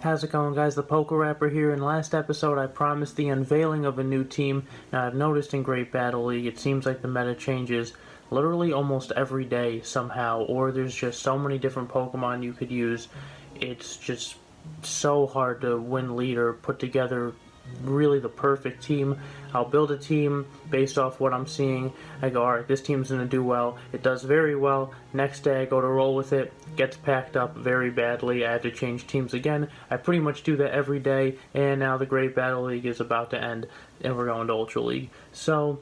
How's it going, guys? The Poker Rapper here. In the last episode, I promised the unveiling of a new team. Now, I've noticed in Great Battle League, it seems like the meta changes literally almost every day somehow, or there's just so many different Pokemon you could use. It's just so hard to win lead or put together really the perfect team. I'll build a team based off what I'm seeing. I go, alright, this team's going to do well. It does very well. Next day I go to roll with it. Gets packed up very badly. I have to change teams again. I pretty much do that every day, and now the Great Battle League is about to end and we're going to Ultra League. So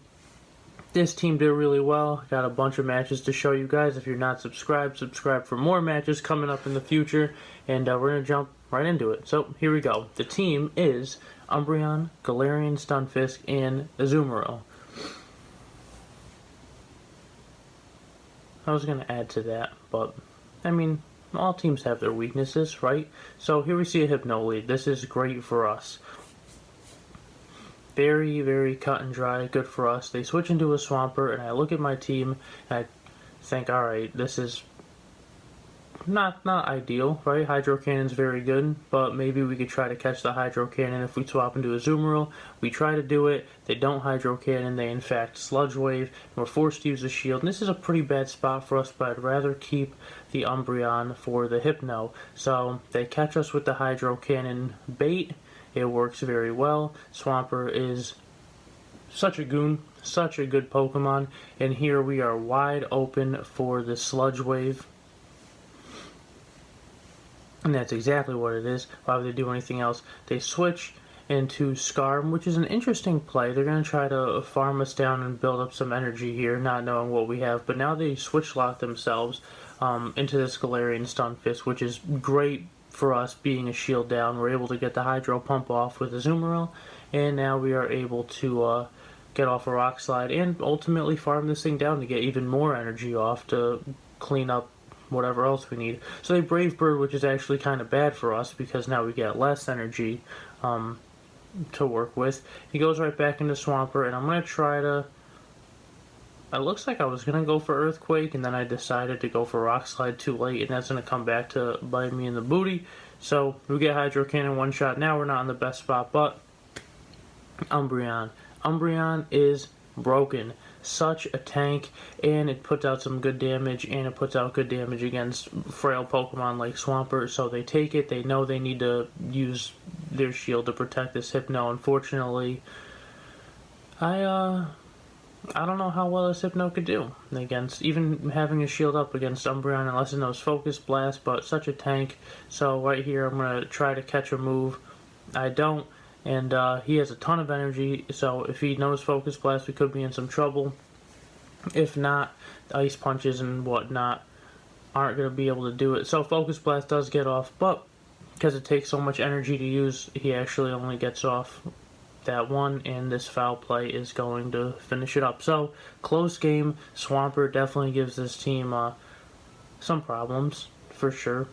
this team did really well. Got a bunch of matches to show you guys. If you're not subscribed, subscribe for more matches coming up in the future. And we're going to jump right into it. So here we go. The team is Umbreon, Galarian Stunfisk, and Azumarill. I was going to add to that, but I mean, all teams have their weaknesses, right? So here we see a Hypno Lead. This is great for us. Very, very cut and dry, good for us. They switch into a Swampert, and I look at my team, and I think, alright, this is not ideal, right? Hydro Cannon's very good, but maybe we could try to catch the Hydro Cannon if we swap into a Azumarill. We try to do it, they don't Hydro Cannon, they in fact Sludge Wave, and we're forced to use a Shield. And this is a pretty bad spot for us, but I'd rather keep the Umbreon for the Hypno. So they catch us with the Hydro Cannon bait. It works very well. Swampert is such a goon, such a good Pokemon, and here we are wide open for the Sludge Wave. And that's exactly what it is. Why would they do anything else? They switch into Skarm, which is an interesting play. They're going to try to farm us down and build up some energy here, not knowing what we have. But now they switch lock themselves into this Galarian Stunfisk, which is great for us being a shield down. We're able to get the Hydro Pump off with Azumarill, and now we are able to get off a Rock Slide and ultimately farm this thing down to get even more energy off to clean up whatever else we need. So they Brave Bird, which is actually kind of bad for us because now we get less energy to work with. He goes right back into Swampert, and I'm going to try to... It looks like I was going to go for Earthquake, and then I decided to go for Rock Slide too late, and that's going to come back to bite me in the booty. So we get Hydro Cannon one shot. Now we're not in the best spot, but Umbreon. Umbreon is broken. Such a tank, and it puts out some good damage, and it puts out good damage against frail Pokemon like Swampert. So they take it. They know they need to use their shield to protect this Hypno. Unfortunately, I don't know how well this Hypno could do against, even having a shield up against Umbreon, unless it knows Focus Blast, but such a tank. So right here, I'm going to try to catch a move. I don't, and he has a ton of energy, so if he knows Focus Blast, we could be in some trouble. If not, Ice Punches and whatnot aren't going to be able to do it. So Focus Blast does get off, but because it takes so much energy to use, he actually only gets off that one, and this foul play is going to finish it up. So close game. Swampert definitely gives this team some problems for sure.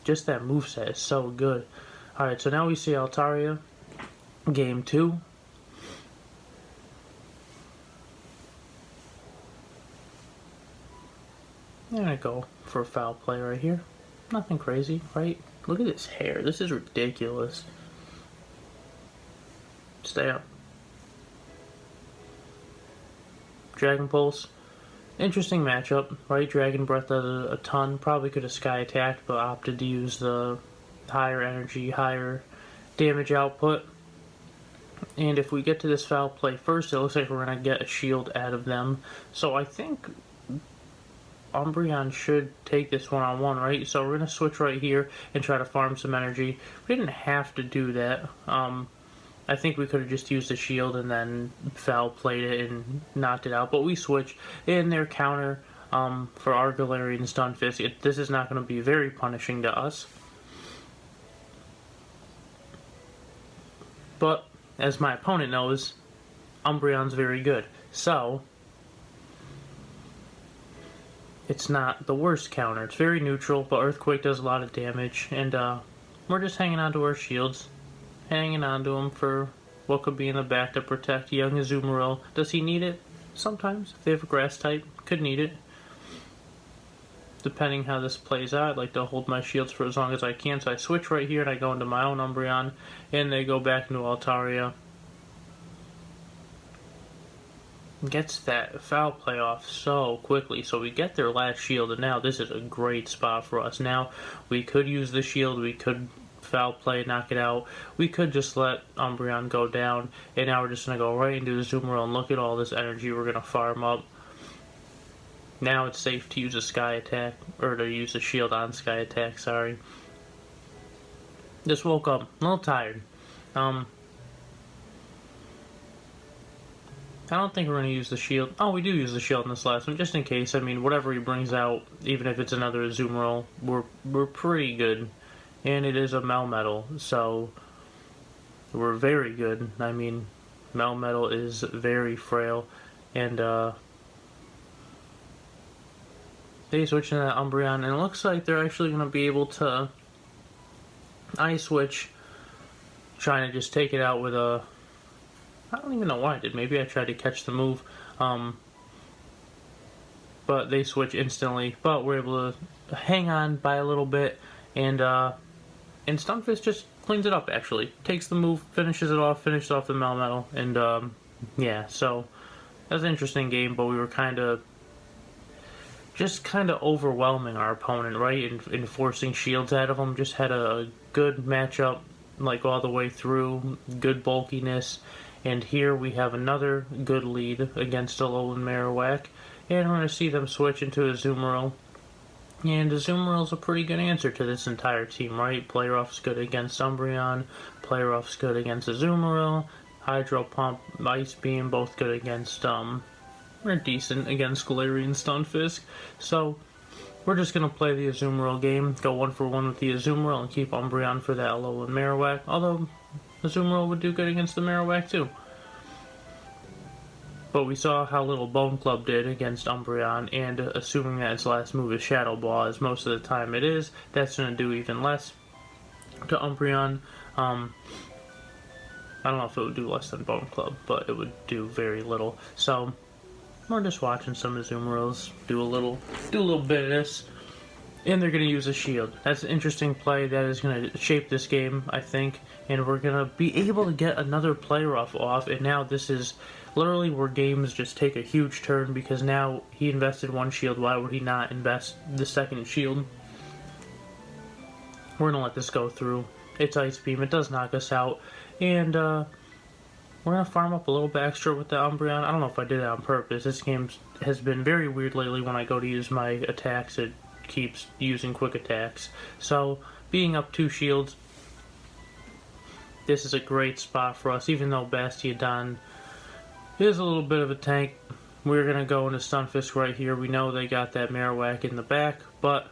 Just that moveset is so good. Alright, so now we see Altaria, game 2. I'm gonna go for a foul play right here. Nothing crazy, right? Look at this hair. This is ridiculous. Stay up. Dragon Pulse. Interesting matchup, right? Dragon Breath does a ton. Probably could have Sky Attacked, but opted to use the higher energy, higher damage output. And if we get to this foul play first, it looks like we're going to get a shield out of them. So I think Umbreon should take this one-on-one, right? So we're going to switch right here and try to farm some energy. We didn't have to do that. I think we could have just used a shield and then foul played it and knocked it out. But we switch in their counter for our Galarian Stunfisk. This is not going to be very punishing to us. But, as my opponent knows, Umbreon's very good. So, it's not the worst counter. It's very neutral, but Earthquake does a lot of damage. And we're just hanging on to our shields. Hanging on to them for what could be in the back to protect young Azumarill. Does he need it? Sometimes. If they have a grass type, could need it. depending how this plays out, I'd like to hold my shields for as long as I can. So I switch right here and I go into my own Umbreon, and they go back into Altaria. Gets that foul play off so quickly. So we get their last shield, and now this is a great spot for us. Now we could use the shield, we could foul play, knock it out. We could just let Umbreon go down, and now we're just going to go right into the Azumarill and look at all this energy we're going to farm up. Now it's safe to use a Sky Attack, or to use a shield on Sky Attack, sorry. Just woke up, a little tired. I don't think we're going to use the shield. Oh, we do use the shield in this last one, just in case. I mean, whatever he brings out, even if it's another Azumarill, we're pretty good. And it is a Melmetal, so we're very good. I mean, Melmetal is very frail, and they switch into that Umbreon, and it looks like they're actually going to be able to Ice Switch, trying to just take it out with a... I don't even know why I did. Maybe I tried to catch the move, but they switch instantly. But we're able to hang on by a little bit, and Stunfisk just cleans it up, actually. Takes the move, finishes off the Melmetal, and yeah, so that was an interesting game, but we were kind of overwhelming our opponent, right, in forcing shields out of him. Just had a good matchup, like, all the way through, good bulkiness, and here we have another good lead against Alolan Marowak, and we're going to see them switch into Azumarill. And Azumarill's a pretty good answer to this entire team, right? Player Off's good against Umbreon, Player Off's good against Azumarill, Hydro Pump, Ice Beam, both good against, they're decent against Galarian Stunfisk. So, we're just going to play the Azumarill game, go 1-for-1 with the Azumarill, and keep Umbreon for that Alolan Marowak, although Azumarill would do good against the Marowak too. But we saw how little Bone Club did against Umbreon, and assuming that its last move is Shadow Ball, as most of the time it is, that's going to do even less to Umbreon. I don't know if it would do less than Bone Club, but it would do very little. So, we're just watching some Azumarills do a little bit of this. And they're going to use a shield. That's an interesting play that is going to shape this game, I think. And we're going to be able to get another player off. And now this is literally where games just take a huge turn, because now he invested one shield. Why would he not invest the second shield? We're going to let this go through. It's Ice Beam. It does knock us out. And we're going to farm up a little bit extra with the Umbreon. I don't know if I did that on purpose. This game has been very weird lately. When I go to use my attacks, it keeps using quick attacks. So, being up 2 shields, this is a great spot for us. Even though Bastiodon is a little bit of a tank, we're going to go into Stunfisk right here. We know they got that Marowak in the back, but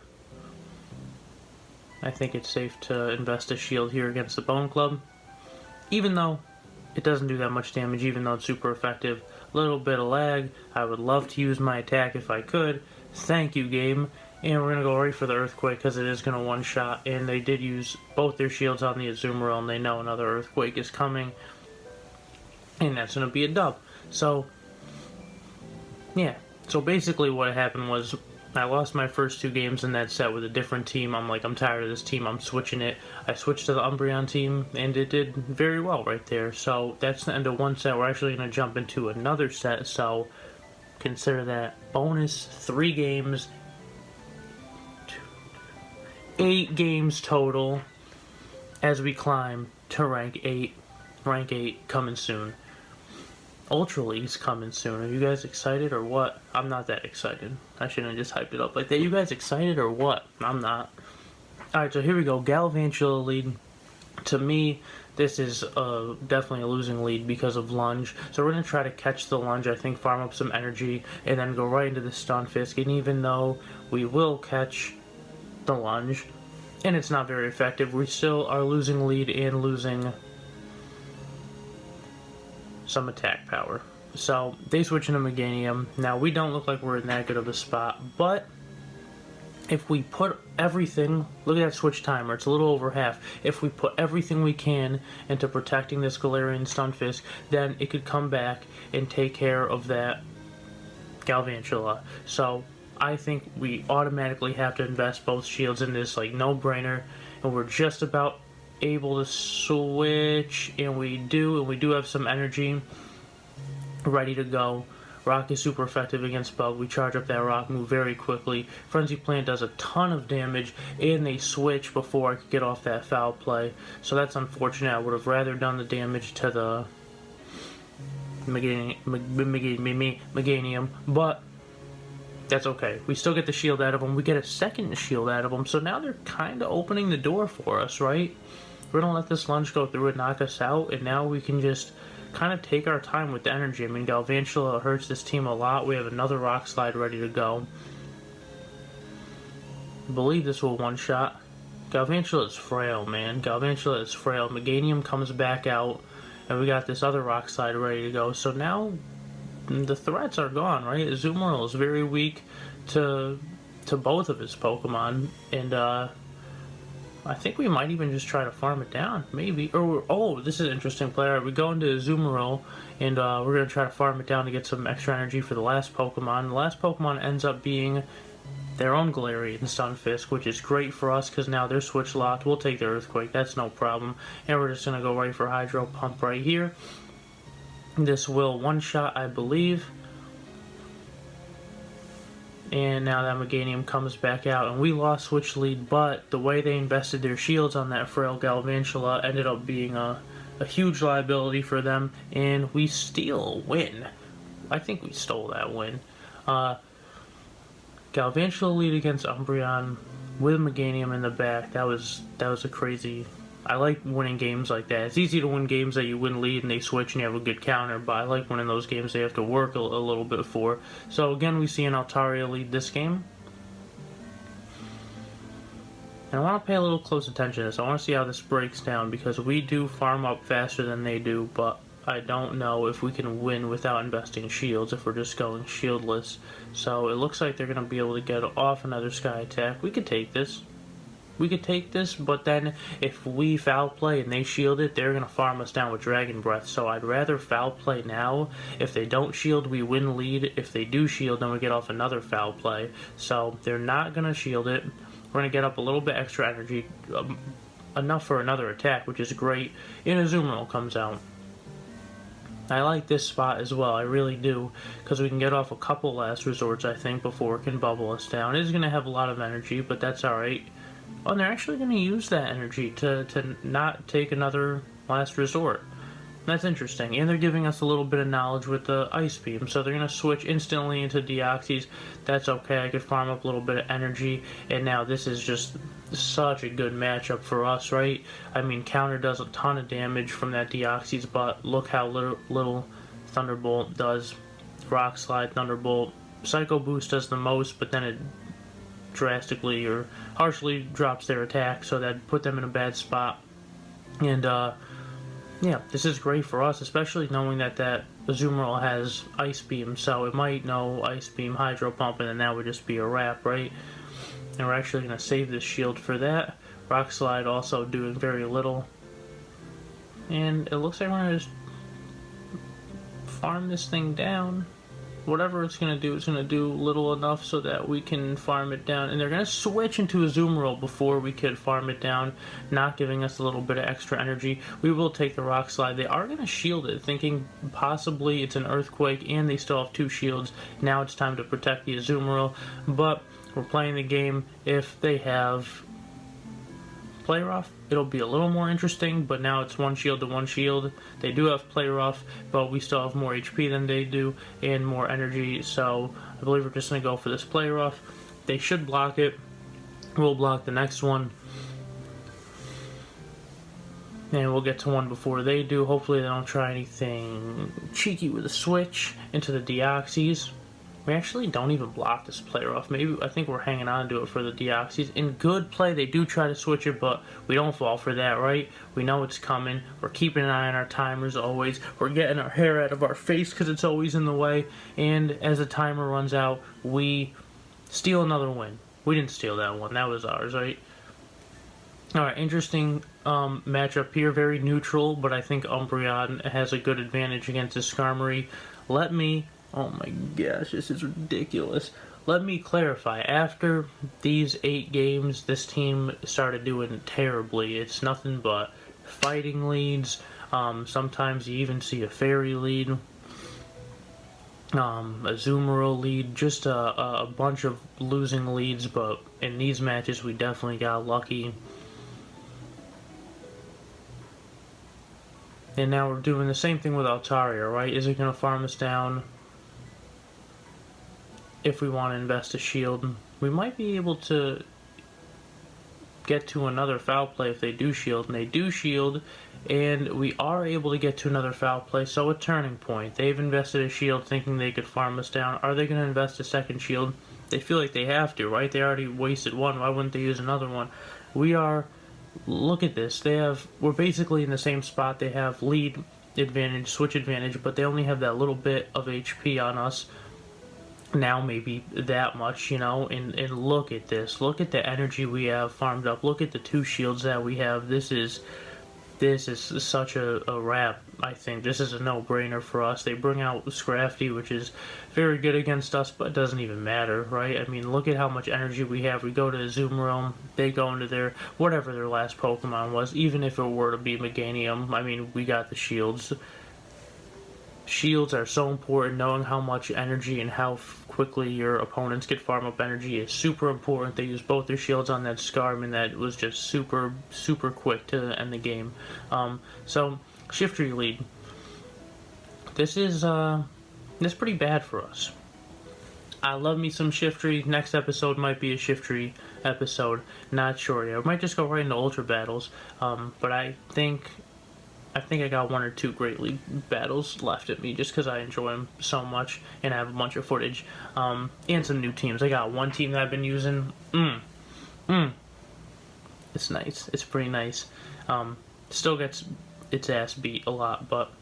I think it's safe to invest a shield here against the Bone Club. Even though it doesn't do that much damage, even though it's super effective. Little bit of lag. I would love to use my attack if I could. Thank you, game. And we're going to go right for the Earthquake, because it is going to one-shot. And they did use both their shields on the Azumarill, and they know another Earthquake is coming. And that's going to be a dub. So, yeah. So basically what happened was, I lost my first 2 games in that set with a different team. I'm like, I'm tired of this team, I'm switching it. I switched to the Umbreon team, and it did very well right there. So that's the end of one set. We're actually going to jump into another set, so consider that bonus 3 games. 8 games total as we climb to rank 8. Rank 8 coming soon. Ultra League's coming soon. Are you guys excited or what? I'm not that excited. I shouldn't have just hyped it up like that. You guys excited or what? I'm not. Alright, so here we go. Galvantula Lead. To me, this is definitely a losing lead because of Lunge. So we're going to try to catch the Lunge, I think, farm up some energy, and then go right into the Stunfisk. And even though we will catch the Lunge, and it's not very effective, we still are losing lead and losing some attack power. So they switch into Meganium. Now we don't look like we're in that good of a spot, but if we put everything, look at that switch timer, it's a little over half. If we put everything we can into protecting this Galarian Stunfisk, then it could come back and take care of that Galvantula. So I think we automatically have to invest both shields in this, like, no-brainer. And we're just about able to switch, and we do have some energy ready to go. Rock is super effective against Bug. We charge up that rock move very quickly. Frenzy Plant does a ton of damage, and they switch before I could get off that foul play. So that's unfortunate. I would have rather done the damage to the Meganium, but that's okay. We still get the shield out of them. We get a second shield out of them, so now they're kind of opening the door for us, right? We're going to let this lunge go through and knock us out, and now we can just kind of take our time with the energy. I mean, Galvantula hurts this team a lot. We have another Rock Slide ready to go. I believe this will one-shot. Galvantula is frail, man. Galvantula is frail. Meganium comes back out, and we got this other Rock Slide ready to go. So now the threats are gone, right? Azumarill is very weak to both of his Pokemon, and I think we might even just try to farm it down, maybe. Or, oh, this is an interesting play. Alright, we go into Azumarill, and we're going to try to farm it down to get some extra energy for the last Pokemon. The last Pokemon ends up being their own Galarian Stunfisk, which is great for us because now they're switch locked. We'll take the Earthquake, that's no problem. And we're just going to go right for Hydro Pump right here. This will one-shot, I believe. And now that Meganium comes back out, and we lost Switch Lead, but the way they invested their shields on that frail Galvantula ended up being a huge liability for them, and we still win. I think we stole that win. Galvantula Lead against Umbreon with Meganium in the back. That was a crazy. I like winning games like that. It's easy to win games that you win lead and they switch and you have a good counter, but I like winning those games they have to work a little bit for. So again, we see an Altaria lead this game. And I want to pay a little close attention to this. I want to see how this breaks down because we do farm up faster than they do, but I don't know if we can win without investing shields if we're just going shieldless. So it looks like they're going to be able to get off another Sky Attack. We could take this. We could take this, but then if we foul play and they shield it, they're going to farm us down with Dragon Breath. So I'd rather foul play now. If they don't shield, we win lead. If they do shield, then we get off another foul play. So they're not going to shield it. We're going to get up a little bit extra energy, enough for another attack, which is great. And Azumarill comes out. I like this spot as well, I really do, because we can get off a couple last resorts, I think, before it can bubble us down. It is going to have a lot of energy, but that's alright. Oh, and they're actually going to use that energy to not take another last resort. That's interesting. And they're giving us a little bit of knowledge with the Ice Beam. So they're going to switch instantly into Deoxys. That's okay. I could farm up a little bit of energy. And now this is just such a good matchup for us, right? I mean, counter does a ton of damage from that Deoxys, but look how little Thunderbolt does. Rock Slide, Thunderbolt. Psycho Boost does the most, but then it drastically or harshly drops their attack, so that put them in a bad spot. And yeah, this is great for us, especially knowing that Azumarill has Ice Beam, so it might know Ice Beam, Hydro Pump, and then that would just be a wrap, right? And we're actually going to save this shield for that. Rock Slide also doing very little. And it looks like we're going to just farm this thing down. Whatever it's going to do, it's going to do little enough so that we can farm it down. And they're going to switch into Azumarill before we could farm it down, not giving us a little bit of extra energy. We will take the Rock Slide. They are going to shield it, thinking possibly it's an Earthquake, and they still have 2 shields. Now it's time to protect the Azumarill, but we're playing the game. If they have Play Rough, it'll be a little more interesting, but now it's 1 shield to 1 shield. They do have Play Rough, but we still have more HP than they do and more energy, so I believe we're just going to go for this Play Rough. They should block it. We'll block the next one. And we'll get to one before they do. Hopefully they don't try anything cheeky with a switch into the Deoxys. We actually don't even block this Play Rough. Maybe, I think we're hanging on to it for the Deoxys. In good play, they do try to switch it, but we don't fall for that, right? We know it's coming. We're keeping an eye on our timers always. We're getting our hair out of our face because it's always in the way. And as the timer runs out, we steal another win. We didn't steal that one. That was ours, right? Alright, interesting matchup here. Very neutral, but I think Umbreon has a good advantage against the Skarmory. Oh my gosh, this is ridiculous. let me clarify. After these 8 games, this team started doing terribly. It's nothing but fighting leads. Sometimes you even see a fairy lead, a Azumarill lead, just a bunch of losing leads. But in these matches, we definitely got lucky. And now we're doing the same thing with Altaria, right? Is it going to farm us down? If we want to invest a shield, we might be able to get to another foul play if they do shield, and they do shield, and we are able to get to another foul play, so a turning point. They've invested a shield thinking they could farm us down. Are they going to invest a second shield? They feel like they have to, right? They already wasted one. Why wouldn't they use another one? We are... Look at this. We're basically in the same spot. They have lead advantage, switch advantage, but they only have that little bit of HP on us. Now maybe that much, you know, and look at this. Look at the energy we have farmed up. Look at the 2 shields that we have. This is such a wrap, I think. This is a no-brainer for us. They bring out Scrafty, which is very good against us, but it doesn't even matter, right? I mean, look at how much energy we have. We go to Azumarill, they go into their, whatever their last Pokemon was, even if it were to be Meganium. I mean, we got the shields. Shields are so important. Knowing how much energy and how quickly your opponents get farm up energy is super important. They use both their shields on that Skarmory that was just super quick to end the game. So Skarmory Lead. This is pretty bad for us. I love me some Skarmory. Next episode might be a Skarmory episode. Not sure yet. We might just go right into Ultra Battles. But I think I got 1 or 2 Great League battles left at me just because I enjoy them so much and I have a bunch of footage. And some new teams. I got 1 team that I've been using. It's nice. It's pretty nice. Still gets its ass beat a lot, but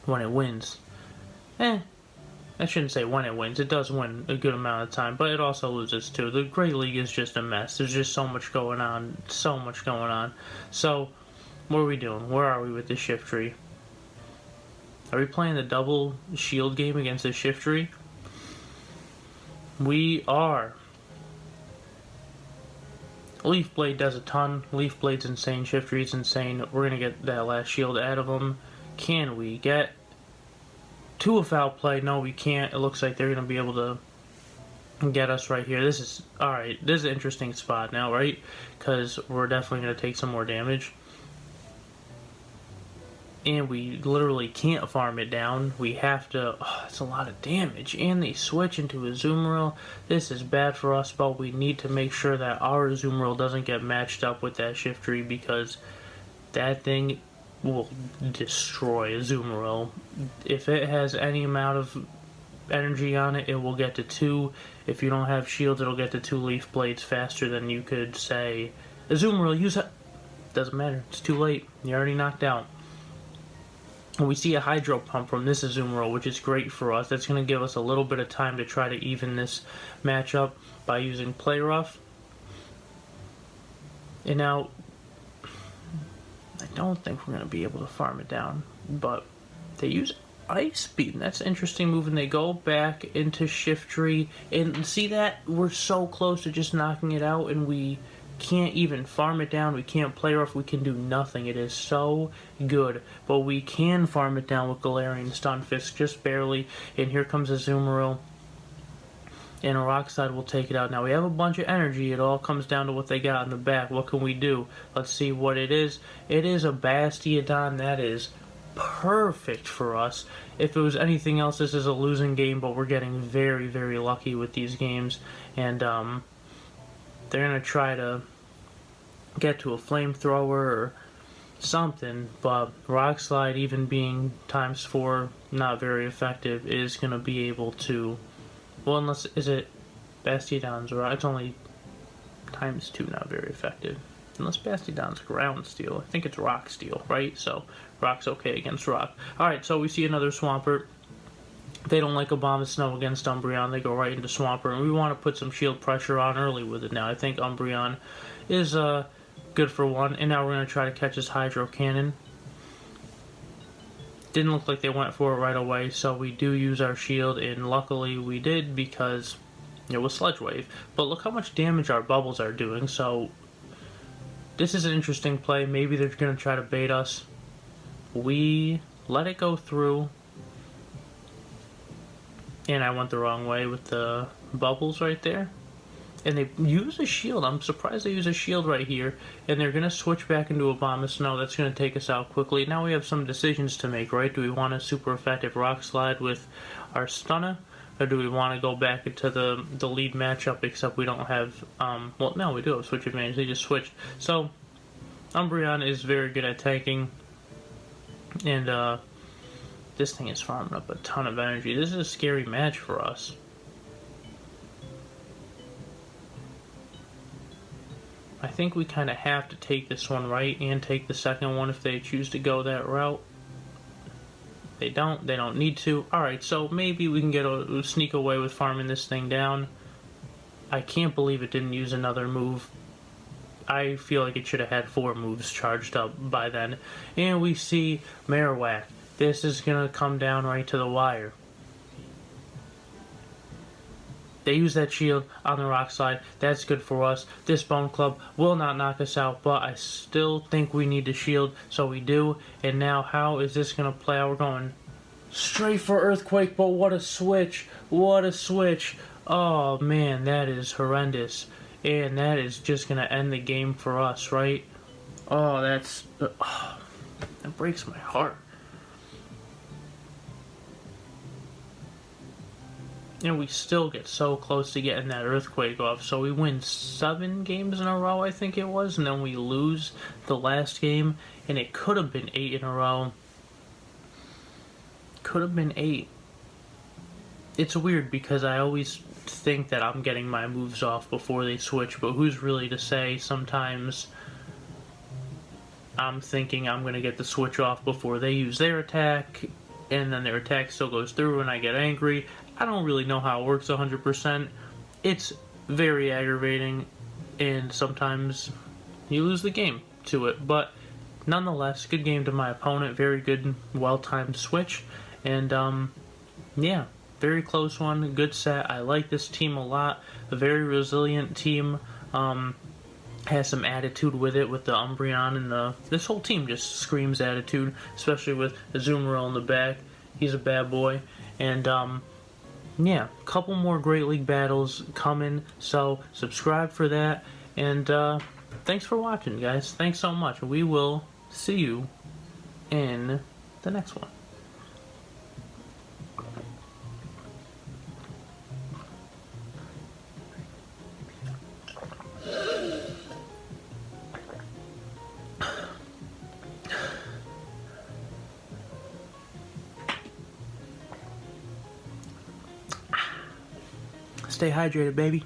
when it wins, I shouldn't say when it wins. It does win a good amount of time, but it also loses too. The Great League is just a mess. There's just so much going on. So, what are we doing? Where are we with this Skarmory? Are we playing the double shield game against the Skarmory? We are. Leaf Blade does a ton. Leaf Blade's insane. Skarmory's insane. We're going to get that last shield out of them. Can we get to a foul play? No, we can't. It looks like they're going to be able to get us right here. This is... Alright, this is an interesting spot now, right? Because we're definitely going to take some more damage. And we literally can't farm it down. We have to... Oh, it's a lot of damage. And they switch into Azumarill. This is bad for us, but we need to make sure that our Azumarill doesn't get matched up with that Skarmory because that thing will destroy Azumarill. If it has any amount of energy on it, it will get to 2. If you don't have shields, it'll get to 2 Leaf Blades faster than you could say, Azumarill, use it. Doesn't matter. It's too late. You're already knocked out. We see a Hydro Pump from this Azumarill, which is great for us. That's going to give us a little bit of time to try to even this matchup by using Play Rough. And now, I don't think we're going to be able to farm it down, but they use Ice Beam. That's an interesting move, and they go back into Skarmory, and see that? We're so close to just knocking it out, and we can't even farm it down. We can't Play Rough. We can do nothing. It is so good. But we can farm it down with Galarian Stunfisk, just barely. And here comes Azumarill. And a Rock Slide will take it out. Now we have a bunch of energy. It all comes down to what they got in the back. What can we do? Let's see what it is. It is a Bastiodon. That is perfect for us. If it was anything else, this is a losing game, but we're getting very, very lucky with these games. And they're going to try to get to a flamethrower or something, but Rock Slide, even being ×4, not very effective, is going to be able to... Well, unless... Is it Bastiodon's Rock? It's only ×2, not very effective. Unless Bastiodon's Ground Steel. I think it's Rock Steel, right? So, Rock's okay against Rock. Alright, so we see another Swampert. They don't like a Bomb of Snow against Umbreon. They go right into Swampert, and we want to put some shield pressure on early with it now. I think Umbreon is good for 1, and now we're going to try to catch his Hydro Cannon. Didn't look like they went for it right away, so we do use our shield, and luckily we did because with Sludge Wave. But look how much damage our bubbles are doing, so this is an interesting play. Maybe they're going to try to bait us. We let it go through, and I went the wrong way with the bubbles right there. And they use a shield. I'm surprised they use a shield right here. And they're going to switch back into a Bomb of Snow. That's going to take us out quickly. Now we have some decisions to make, right? Do we want a super effective Rock Slide with our Stunner? Or do we want to go back into the lead matchup, except we don't have... well, no, we do have Switch Advantage. They just switched. So, Umbreon is very good at tanking. And this thing is farming up a ton of energy. This is a scary match for us. I think we kind of have to take this one, right, and take the second one if they choose to go that route. They don't need to. Alright, so maybe we can sneak away with farming this thing down. I can't believe it didn't use another move. I feel like it should have had 4 moves charged up by then. And we see Marowak. This is going to come down right to the wire. They use that shield on the Rock Slide. That's good for us. This Bone Club will not knock us out, but I still think we need the shield, so we do. And now, how is this going to play out? We're going straight for Earthquake, but what a switch. What a switch. Oh, man, that is horrendous. And that is just going to end the game for us, right? Oh, that breaks my heart. And we still get so close to getting that Earthquake off. So we win 7 games in a row, I think it was. And then we lose the last game. And it could have been 8 in a row. Could have been 8. It's weird because I always think that I'm getting my moves off before they switch. But who's really to say? Sometimes I'm thinking I'm going to get the switch off before they use their attack. And then their attack still goes through and I get angry. I don't really know how it works 100%. It's very aggravating, and sometimes you lose the game to it. But nonetheless, good game to my opponent. Very good, well-timed switch. And, yeah, very close one. Good set. I like this team a lot. A very resilient team. Has some attitude with it, with the Umbreon, and this whole team just screams attitude, especially with Azumarill in the back. He's a bad boy. And, yeah, a couple more Great League battles coming, so subscribe for that. And thanks for watching, guys. Thanks so much. We will see you in the next one. Stay hydrated, baby.